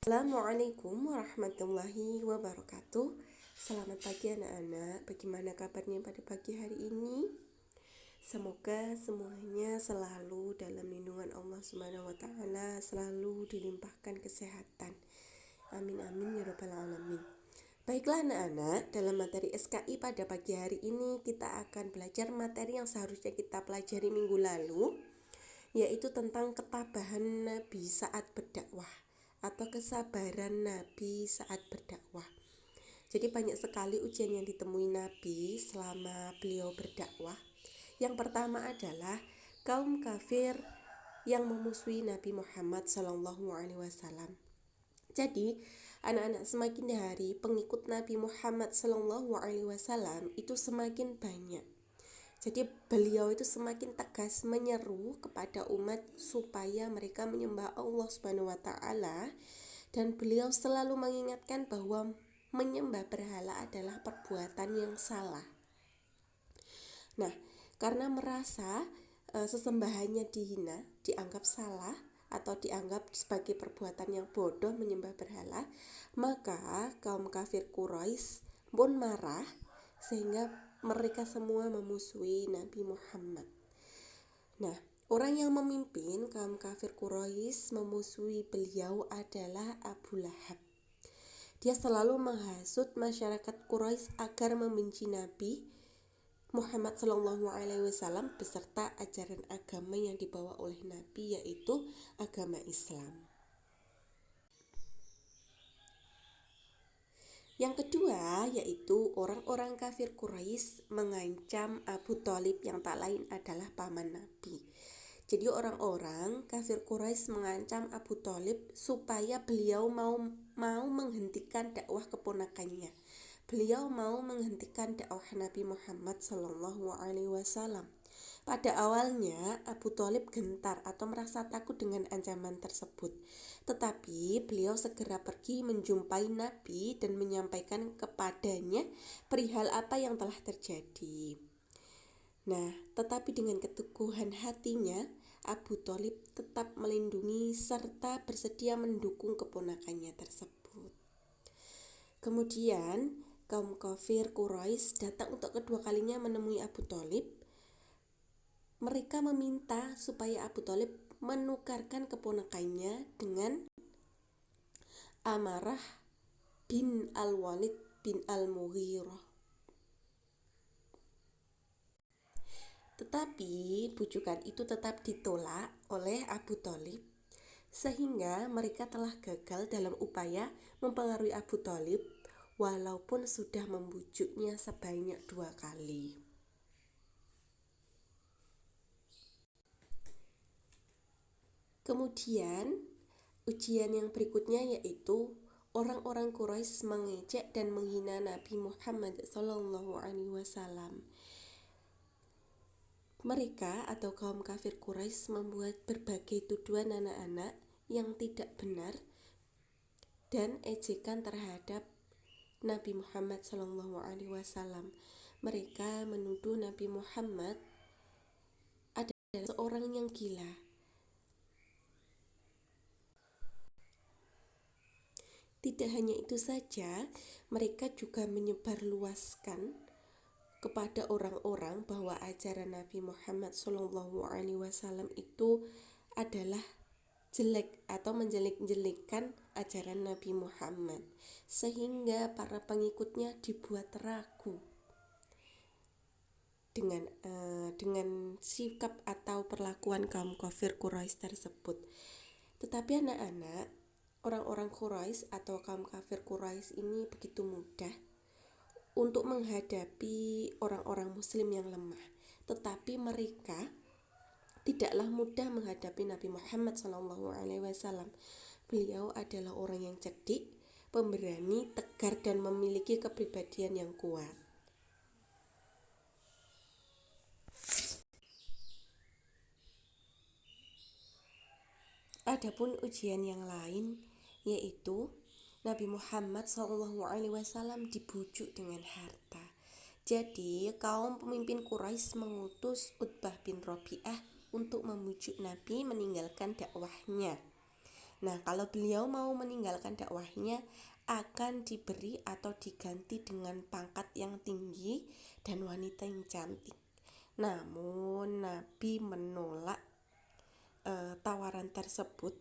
Assalamualaikum warahmatullahi wabarakatuh. Selamat pagi anak-anak. Bagaimana kabarnya pada pagi hari ini? Semoga semuanya selalu dalam lindungan Allah Subhanahu wa taala, selalu dilimpahkan kesehatan. Amin amin ya rabbal alamin. Baiklah anak-anak, dalam materi SKI pada pagi hari ini kita akan belajar materi yang seharusnya kita pelajari minggu lalu, yaitu tentang ketabahan Nabi saat berdakwah atau kesabaran Nabi saat berdakwah. Jadi banyak sekali ujian yang ditemui Nabi selama beliau berdakwah. Yang pertama adalah kaum kafir yang memusuhi Nabi Muhammad SAW. Jadi anak-anak, semakin hari pengikut Nabi Muhammad SAW itu semakin banyak. Jadi beliau itu semakin tegas menyeru kepada umat supaya mereka menyembah Allah Subhanahu wa taala, dan beliau selalu mengingatkan bahwa menyembah berhala adalah perbuatan yang salah. Nah, karena merasa sesembahannya dihina, dianggap salah atau dianggap sebagai perbuatan yang bodoh menyembah berhala, maka kaum kafir Quraisy pun marah sehingga mereka semua memusuhi Nabi Muhammad. Nah, orang yang memimpin kaum kafir Quraisy memusuhi beliau adalah Abu Lahab. Dia selalu menghasut masyarakat Quraisy agar membenci Nabi Muhammad SAW beserta ajaran agama yang dibawa oleh Nabi, yaitu agama Islam. Yang kedua, yaitu orang-orang kafir Quraisy mengancam Abu Thalib yang tak lain adalah paman Nabi. Jadi orang-orang kafir Quraisy mengancam Abu Thalib supaya beliau mau menghentikan dakwah keponakannya. Beliau mau menghentikan dakwah Nabi Muhammad SAW. Pada awalnya Abu Thalib gentar atau merasa takut dengan ancaman tersebut. Tetapi beliau segera pergi menjumpai Nabi dan menyampaikan kepadanya perihal apa yang telah terjadi. Nah, tetapi dengan keteguhan hatinya, Abu Thalib tetap melindungi serta bersedia mendukung keponakannya tersebut. Kemudian, kaum kafir Quraisy datang untuk kedua kalinya menemui Abu Thalib. Mereka meminta supaya Abu Thalib menukarkan keponakannya dengan Amarah bin Al-Walid bin Al-Mughirah. Tetapi bujukan itu tetap ditolak oleh Abu Thalib, sehingga mereka telah gagal dalam upaya mempengaruhi Abu Thalib walaupun sudah membujuknya sebanyak 2 kali. Kemudian ujian yang berikutnya yaitu orang-orang Quraisy mengejek dan menghina Nabi Muhammad SAW. Mereka atau kaum kafir Quraisy membuat berbagai tuduhan anak-anak yang tidak benar dan ejekan terhadap Nabi Muhammad SAW. Mereka menuduh Nabi Muhammad adalah seorang yang gila. Tidak hanya itu saja, mereka juga menyebarluaskan kepada orang-orang bahwa ajaran Nabi Muhammad SAW itu adalah jelek atau menjelek-jelekan ajaran Nabi Muhammad, sehingga para pengikutnya dibuat ragu dengan sikap atau perlakuan kaum kafir Quraisy tersebut. Tetapi anak-anak, orang-orang Quraisy atau kaum kafir Quraisy ini begitu mudah untuk menghadapi orang-orang muslim yang lemah. Tetapi mereka tidaklah mudah menghadapi Nabi Muhammad SAW. Beliau adalah orang yang cerdik, pemberani, tegar, dan memiliki kepribadian yang kuat. Adapun ujian yang lain yaitu Nabi Muhammad SAW dibujuk dengan harta. Jadi kaum pemimpin Quraisy mengutus Utbah bin Rabi'ah untuk membujuk Nabi meninggalkan dakwahnya. Nah, kalau beliau mau meninggalkan dakwahnya, akan diberi atau diganti dengan pangkat yang tinggi dan wanita yang cantik. Namun Nabi menolak tawaran tersebut.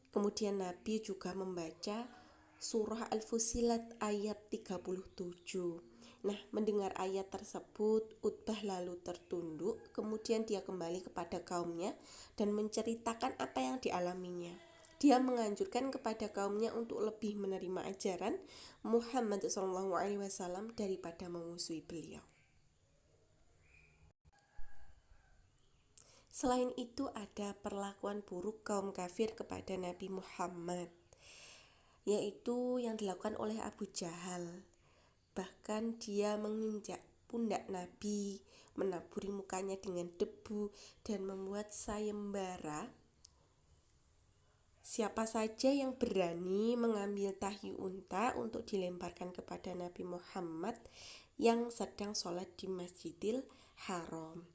Kemudian Nabi juga membaca surah Al-Fussilat ayat 37. Nah, mendengar ayat tersebut, Utbah lalu tertunduk, kemudian dia kembali kepada kaumnya dan menceritakan apa yang dialaminya. Dia menganjurkan kepada kaumnya untuk lebih menerima ajaran Muhammad SAW daripada memusuhi beliau. Selain itu, ada perlakuan buruk kaum kafir kepada Nabi Muhammad, yaitu yang dilakukan oleh Abu Jahal. Bahkan dia menginjak pundak Nabi, menaburi mukanya dengan debu, dan membuat sayembara. Siapa saja yang berani mengambil tahi unta untuk dilemparkan kepada Nabi Muhammad yang sedang sholat di Masjidil Haram.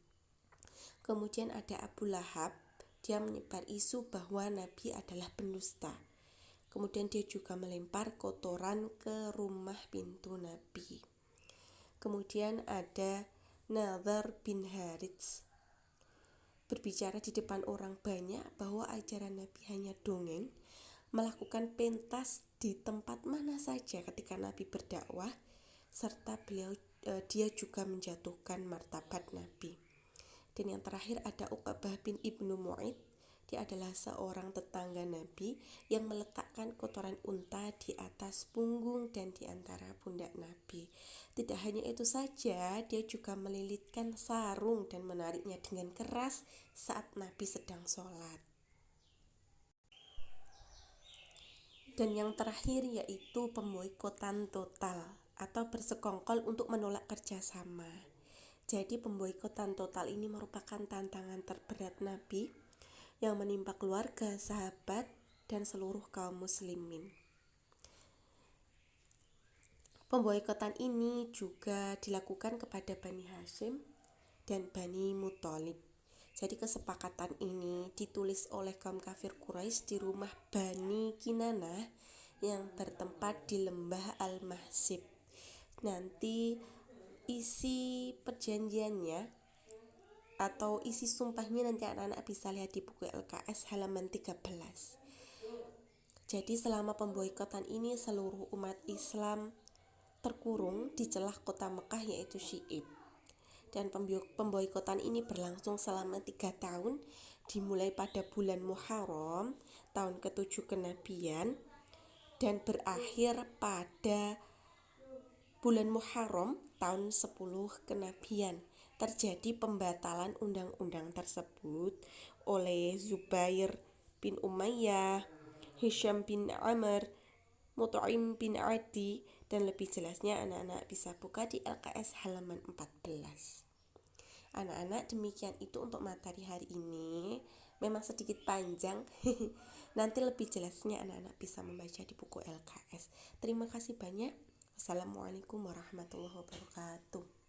Kemudian ada Abu Lahab, dia menyebar isu bahwa Nabi adalah pendusta. Kemudian dia juga melempar kotoran ke rumah pintu Nabi. Kemudian ada Nadhr bin Harits, berbicara di depan orang banyak bahwa ajaran Nabi hanya dongeng, melakukan pentas di tempat mana saja ketika Nabi berdakwah, serta dia juga menjatuhkan martabat Nabi. Dan yang terakhir ada Uqbah bin Ibnu Mu'id. Dia adalah seorang tetangga Nabi yang meletakkan kotoran unta di atas punggung dan di antara pundak Nabi. Tidak hanya itu saja, dia juga melilitkan sarung dan menariknya dengan keras saat Nabi sedang sholat. Dan yang terakhir yaitu pemboikotan total atau bersekongkol untuk menolak kerjasama. Jadi pemboikotan total ini merupakan tantangan terberat Nabi yang menimpa keluarga, sahabat, dan seluruh kaum muslimin. Pemboikotan ini juga dilakukan kepada Bani Hashim dan Bani Muthalib. Jadi kesepakatan ini ditulis oleh kaum kafir Quraisy di rumah Bani Kinanah yang bertempat di lembah Al-Mahsib. Nanti isi perjanjiannya atau isi sumpahnya nanti anak-anak bisa lihat di buku LKS halaman 13. Jadi selama pemboikotan ini seluruh umat Islam terkurung di celah kota Mekah yaitu Syi'ib. Dan pemboikotan ini berlangsung selama 3 tahun, dimulai pada bulan Muharram tahun ke-7 kenabian dan berakhir pada bulan Muharram tahun 10 kenabian. Terjadi pembatalan undang-undang tersebut oleh Zubair bin Umayyah, Hisham bin Amr, Mut'im bin Adi, dan lebih jelasnya anak-anak bisa buka di LKS halaman 14. Anak-anak, demikian itu untuk materi hari ini. Memang sedikit panjang. Nanti lebih jelasnya anak-anak bisa membaca di buku LKS. Terima kasih banyak. Assalamualaikum warahmatullahi wabarakatuh.